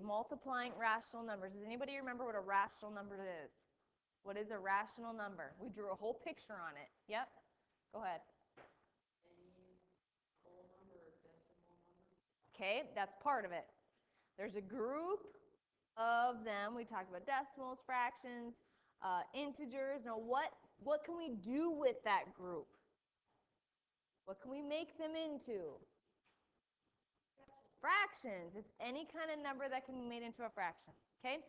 multiplying rational numbers. Does anybody remember what a rational number is? What is a rational number? We drew a whole picture on it. Yep. Go ahead. Any whole number or decimal number. Okay, that's part of it. There's a group of them. We talked about decimals, fractions, integers. Now, what can we do with that group? What can we make them into? Fractions. It's any kind of number that can be made into a fraction. Okay?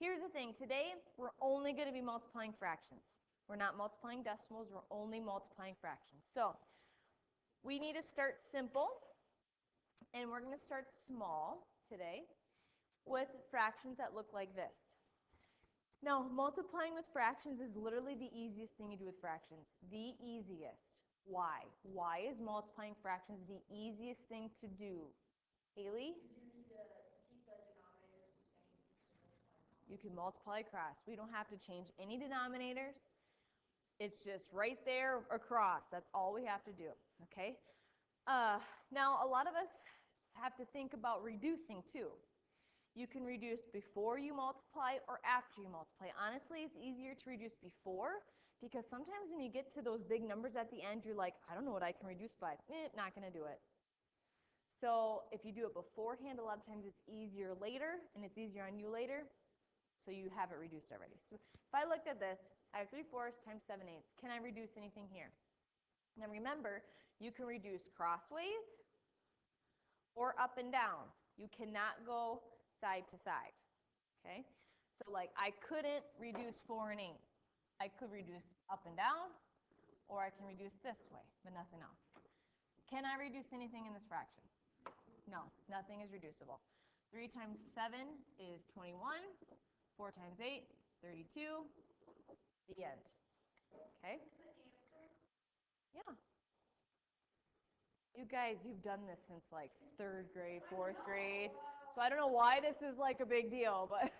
Here's the thing. Today, we're only going to be multiplying fractions. We're not multiplying decimals. We're only multiplying fractions. So, we need to start simple, and we're going to start small today with fractions that look like this. Now, multiplying with fractions is literally the easiest thing you do with fractions. The easiest. Why? Why is multiplying fractions the easiest thing to do? Haley? You need to keep the denominators the same. You can multiply across. We don't have to change any denominators. It's just right there across. That's all we have to do. Okay? Now, a lot of us have to think about reducing too. You can reduce before you multiply or after you multiply. Honestly, it's easier to reduce before because sometimes when you get to those big numbers at the end, you're like, I don't know what I can reduce by. Not going to do it. So if you do it beforehand, a lot of times it's easier later, and it's easier on you later, so you have it reduced already. So if I looked at this, I have 3/4 times 7/8. Can I reduce anything here? Now remember, you can reduce crossways or up and down. You cannot go side to side. Okay? So like I couldn't reduce 4 and 8. I could reduce up and down, or I can reduce this way, but nothing else. Can I reduce anything in this fraction? No, nothing is reducible. 3 times 7 is 21. 4 times 8, 32. The end. Okay? Yeah. You guys, you've done this since like 3rd grade, 4th grade. So I don't know why this is like a big deal, but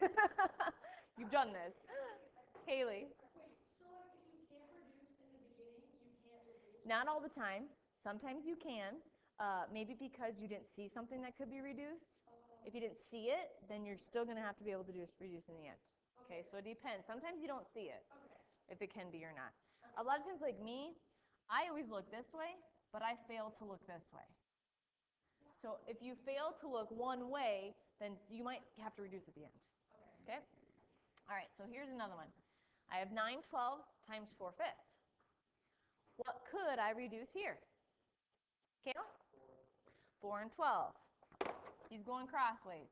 you've done this. Haley? Wait, so like if you can't reduce in the beginning, you can't reduce? Not all the time. Sometimes you can. Maybe because you didn't see something that could be reduced. If you didn't see it, then you're still going to have to be able to reduce in the end. Okay, so it depends. Sometimes you don't see it, if it can be or not. A lot of times, like me, I always look this way, but I fail to look this way. So if you fail to look one way, then you might have to reduce at the end. Okay? All right, so here's another one. I have 9/12 times 4/5. What could I reduce here? Kayla? 4 and 12. He's going crossways.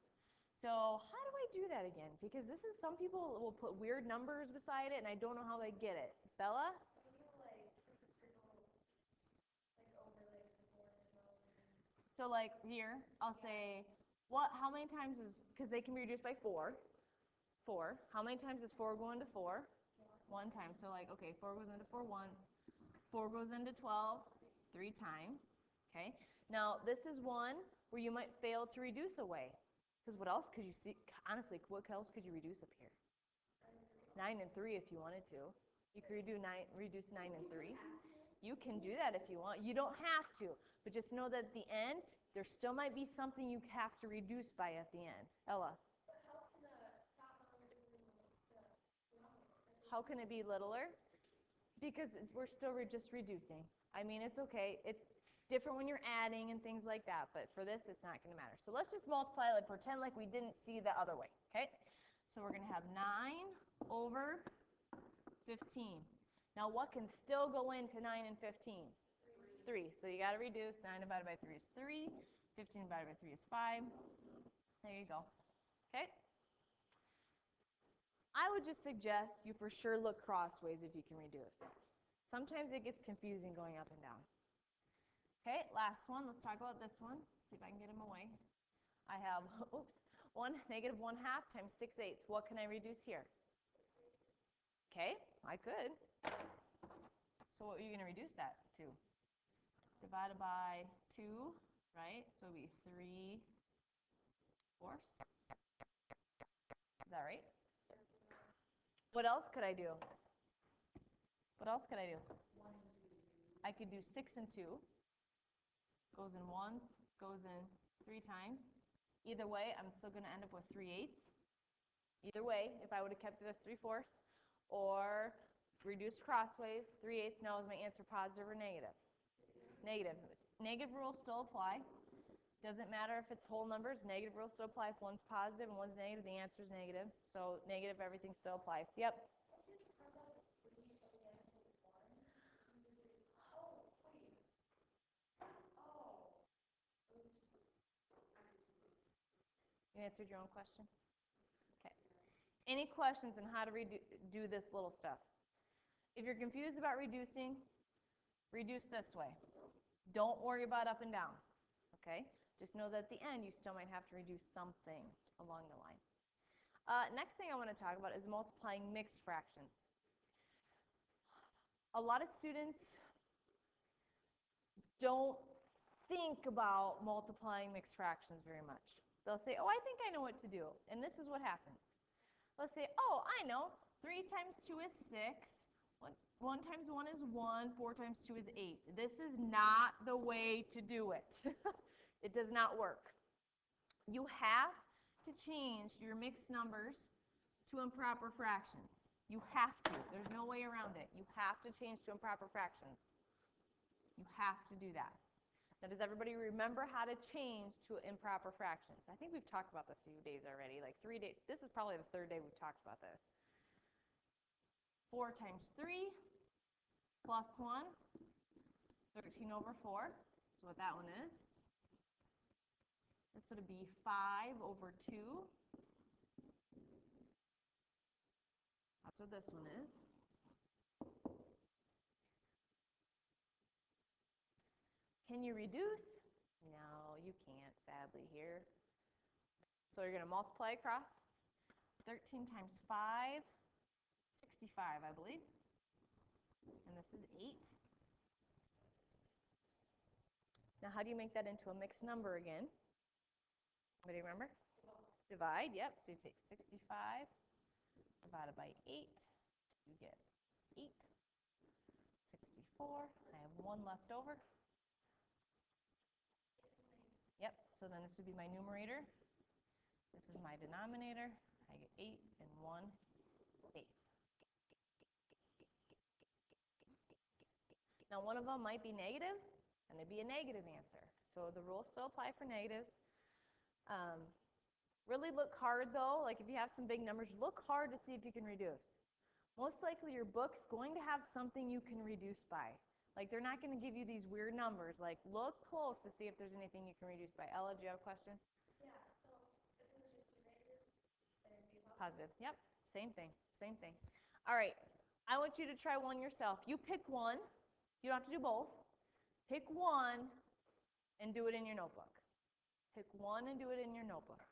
So how do I do that again? Because this is, some people will put weird numbers beside it, and I don't know how they get it. Bella? So like here, I'll say, how many times is, because they can be reduced by 4. 4. How many times does 4 go into 4? 1 time. So like, okay, 4 goes into 4 once. 4 goes into 12 3 times. Okay. Now this is one where you might fail to reduce away. Because what else could you see? Honestly, what else could you reduce up here? 9 and 3 if you wanted to. You could reduce 9 and 3. You can do that if you want. You don't have to. But just know that at the end, there still might be something you have to reduce by at the end. Ella? How can it be littler? Because we're still just reducing. I mean, it's okay. It's different when you're adding and things like that, but for this, it's not going to matter. So let's just multiply, like pretend like we didn't see the other way, okay? So we're going to have 9 over 15. Now, what can still go into 9 and 15? 3. So you got to reduce. 9 divided by 3 is 3. 15 divided by 3 is 5. There you go. Okay? I would just suggest you for sure look crossways if you can reduce. Sometimes it gets confusing going up and down. Okay, last one. Let's talk about this one. See if I can get him away. I have, negative 1/2 times 6/8. What can I reduce here? Okay, I could. So what are you going to reduce that to? Divided by 2, right? So it would be 3/4. Is that right? What else could I do? What else could I do? I could do 6 and 2. Goes in once, goes in 3 times. Either way, I'm still going to end up with 3/8. Either way, if I would have kept it as 3/4 or reduced crossways, 3/8 now is my answer, positive or negative? Negative. Negative rules still apply. Doesn't matter if it's whole numbers, negative rules still apply. If one's positive and one's negative, the answer is negative. So negative, everything still applies. Yep. You answered your own question? Okay. Any questions on how to do this little stuff? If you're confused about reducing, reduce this way. Don't worry about up and down, okay? Just know that at the end, you still might have to reduce something along the line. Next thing I want to talk about is multiplying mixed fractions. A lot of students don't think about multiplying mixed fractions very much. They'll say, oh, I think I know what to do. And this is what happens. Let's say, oh, I know. 3 times 2 is 6. 1 times 1 is 1. 4 times 2 is 8. This is not the way to do it. It does not work. You have to change your mixed numbers to improper fractions. You have to. There's no way around it. You have to change to improper fractions. You have to do that. Now, does everybody remember how to change to improper fractions? I think we've talked about this a few days already, like 3 days. This is probably the 3rd day we've talked about this. 4 times 3 plus 1, 13 over 4. That's what that one is. This would be 5 over 2. That's what this one is. Can you reduce? No, you can't, sadly, here. So you're going to multiply across. 13 times 5, 65, I believe. And this is 8. Now, how do you make that into a mixed number again? Anybody remember? Divide, yep. So you take 65 divided by 8. You get 8. 64. I have 1 left over. Yep, so then this would be my numerator. This is my denominator. I get 8 and 1/8. Now, one of them might be negative, and it'd be a negative answer. So the rules still apply for negatives. Really look hard, though. Like if you have some big numbers, look hard to see if you can reduce. Most likely your book's going to have something you can reduce by. Like they're not going to give you these weird numbers. Like look close to see if there's anything you can reduce by. Ella, do you have a question? Yeah, so if it was just two negatives, then it'd be Positive. Yep, same thing, same thing. All right, I want you to try one yourself. You pick one. You don't have to do both. Pick one and do it in your notebook. Pick one and do it in your notebook.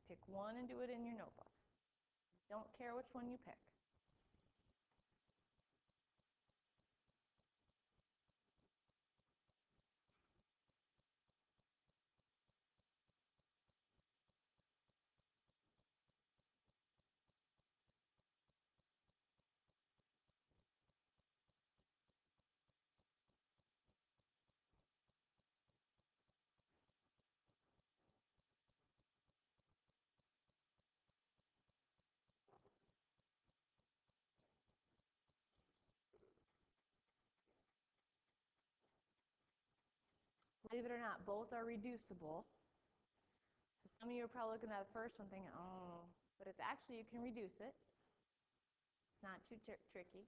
Pick one and do it in your notebook. Don't care which one you pick. Believe it or not, both are reducible. So some of you are probably looking at the first one thinking, oh, but it's actually, you can reduce it. It's not too tricky.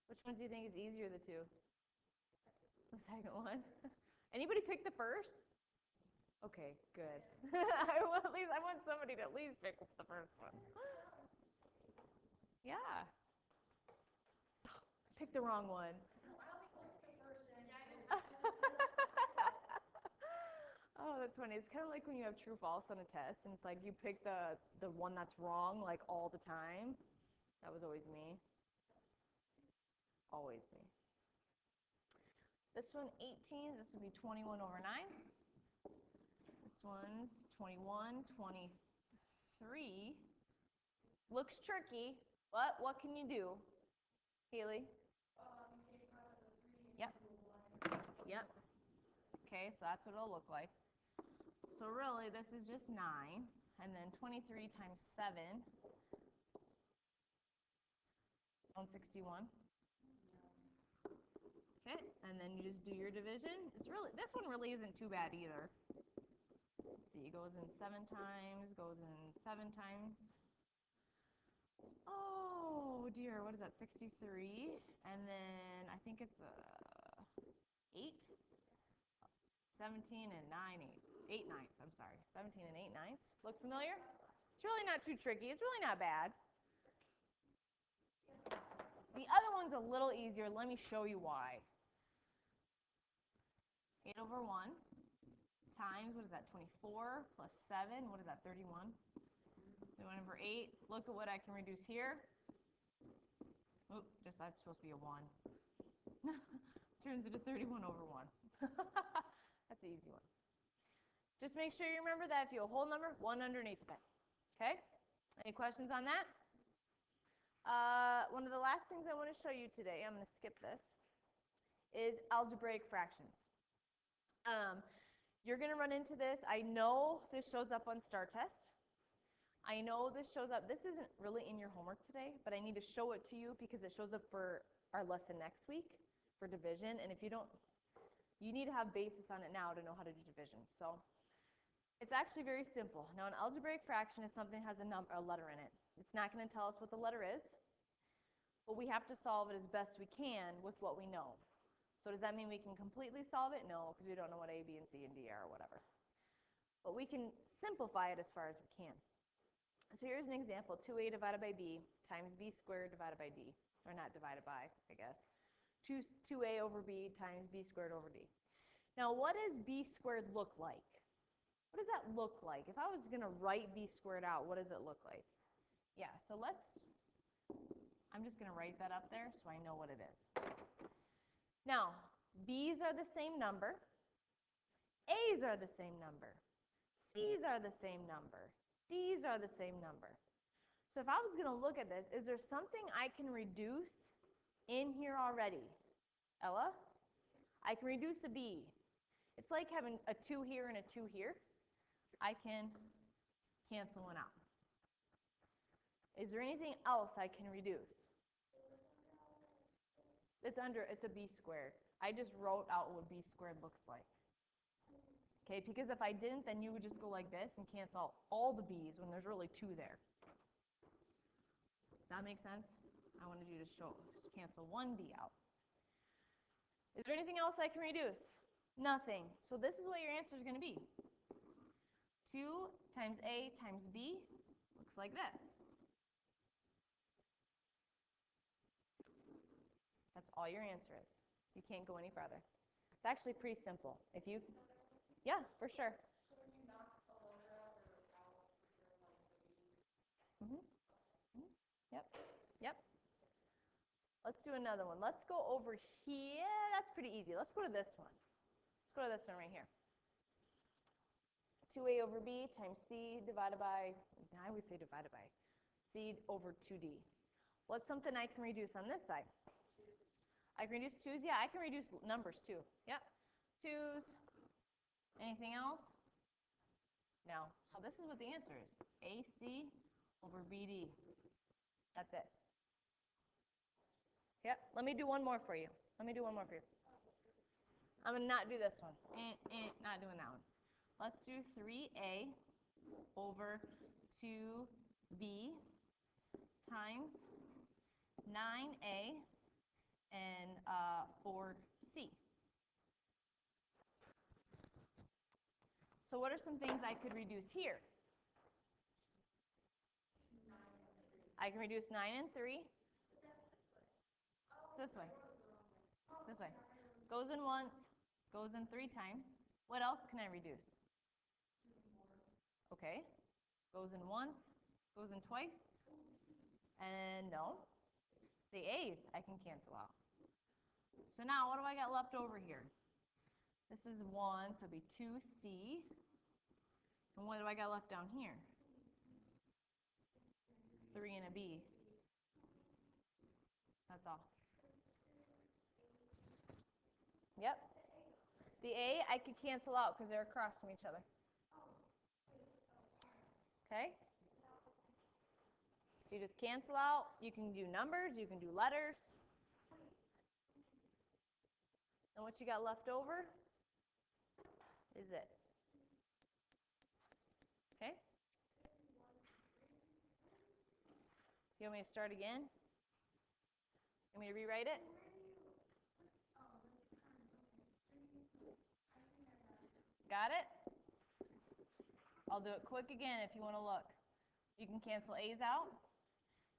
Which one do you think is easier, the two? The second one? Anybody pick the first? Okay, good. I want somebody to at least pick the first one. Yeah. Pick the wrong one. Oh, that's funny. It's kind of like when you have true false on a test, and it's like you pick the one that's wrong like all the time. That was always me. Always me. This one, 18. This would be 21 over 9. This one's 21, 23. 3 looks tricky, but what can you do, Haley? Yep. Yep. Okay, so that's what it'll look like. So really, this is just 9, and then 23 times 7, 161. Okay, and then you just do your division. This one really isn't too bad either. Let's see, it goes in 7 times, goes in 7 times. Oh dear, what is that, 63? And then I think it's 8, 17 and 9 eighths. 8 ninths, I'm sorry. 17 and 8 ninths. Look familiar? It's really not too tricky. It's really not bad. The other one's a little easier. Let me show you why. 8 over 1 times, what is that, 24 plus 7, what is that, 31? 31 over 8. Look at what I can reduce here. Oop, that's supposed to be a 1. Turns into 31 over 1. That's an easy one. Just make sure you remember that if you have a whole number, 1 underneath of it. Okay? Any questions on that? One of the last things I want to show you today, I'm going to skip this, is algebraic fractions. You're going to run into this. I know this shows up on STAR Test. I know this shows up. This isn't really in your homework today, but I need to show it to you because it shows up for our lesson next week for division. And if you don't, you need to have basis on it now to know how to do division. So it's actually very simple. Now, an algebraic fraction is something that has a letter in it. It's not going to tell us what the letter is, but we have to solve it as best we can with what we know. So does that mean we can completely solve it? No, because we don't know what A, B, and C, and D are or whatever. But we can simplify it as far as we can. So here's an example, 2a divided by b times b squared divided by d. Or not divided by, I guess. 2a over b times b squared over d. Now, what does b squared look like? What does that look like? If I was going to write b squared out, what does it look like? Yeah, so I'm just going to write that up there so I know what it is. Now, b's are the same number. A's are the same number. C's are the same number. D's are the same number. So if I was going to look at this, is there something I can reduce in here already? Ella? I can reduce a B. It's like having a 2 here and a 2 here. I can cancel one out. Is there anything else I can reduce? It's a b squared. I just wrote out what b squared looks like. Okay, because if I didn't, then you would just go like this and cancel out all the b's when there's really 2 there. That makes sense? I wanted you to just cancel 1 b out. Is there anything else I can reduce? Nothing. So this is what your answer is going to be. 2 times a times b looks like this. That's all your answer is. You can't go any farther. It's actually pretty simple. Yeah, for sure. So when you knock the letter out or out for sure, like the B. Yep. Yep. Let's do another one. Let's go over here. That's pretty easy. Let's go to this one. Let's go to this one right here. 2a over b times c divided by, I always say divided by, c over 2d. What's something I can reduce on this side? I can reduce 2's. Yeah, I can reduce numbers too. Yep. 2's. Anything else? No. So this is what the answer is. AC over BD. That's it. Yep. Let me do one more for you. I'm going to not do this one. Not doing that one. Let's do 3a over 2b times 9a and 4c. So what are some things I could reduce here? I can reduce 9 and 3. This way. This way. Goes in once, goes in 3 times. What else can I reduce? Okay. Goes in once, goes in twice. And no. The A's I can cancel out. So now what do I got left over here? This is 1, so it'll be 2C. And what do I got left down here? 3 and a B. That's all. Yep. The A I could cancel out because they're across from each other. Okay? You just cancel out. You can do numbers. You can do letters. And what you got left over is it. Okay? You want me to start again? You want me to rewrite it? Got it? I'll do it quick again if you want to look. You can cancel A's out.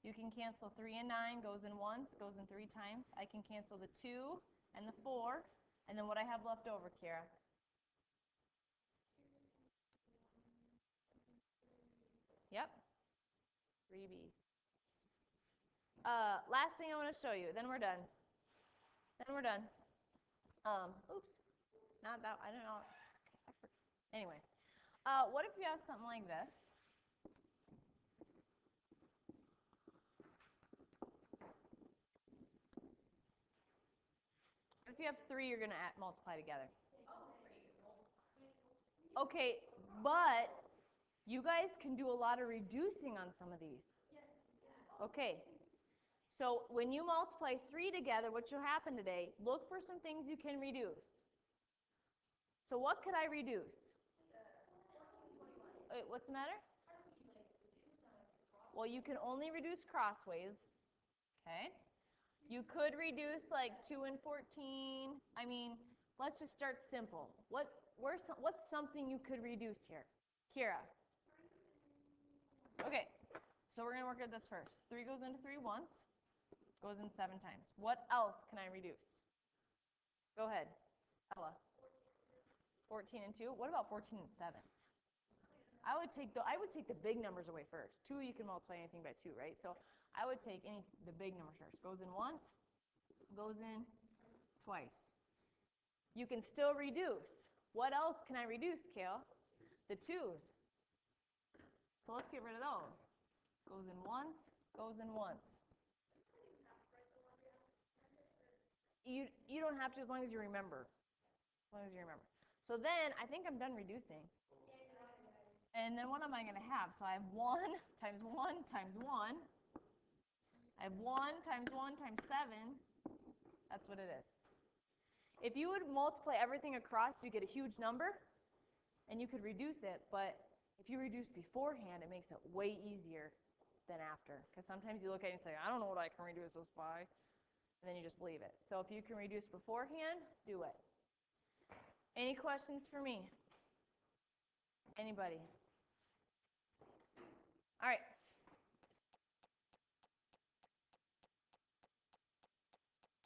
You can cancel 3 and 9, goes in once, goes in 3 times. I can cancel the 2 and the 4, and then what I have left over, Kira? Yep, 3B. Last thing I want to show you, then we're done. Then we're done. Oops, not that, I don't know. Anyway, what if you have something like this? If you have 3, you're going to multiply together. Okay, but you guys can do a lot of reducing on some of these. Okay, so when you multiply 3 together, what will happen today, look for some things you can reduce. So what could I reduce? What's the matter? Well, you can only reduce crossways. Okay. You could reduce like 2 and 14. I mean, let's just start simple. What's something you could reduce here? Kira. Okay. So we're going to work at this first. 3 goes into 3 once. Goes in 7 times. What else can I reduce? Go ahead. Ella. 14 and 2. What about 14 and 7? I would take the big numbers away first. 2, you can multiply anything by 2, right? So I would take the big numbers first. Goes in once, goes in twice. You can still reduce. What else can I reduce, Kale? The 2's. So let's get rid of those. Goes in once, goes in once. You don't have to as long as you remember. As long as you remember. So then I think I'm done reducing. And then what am I going to have? So I have 1 times 1 times 1. I have 1 times 1 times 7. That's what it is. If you would multiply everything across, you get a huge number, and you could reduce it. But if you reduce beforehand, it makes it way easier than after. Because sometimes you look at it and say, I don't know what I can reduce this by. And then you just leave it. So if you can reduce beforehand, do it. Any questions for me? Anybody? All right.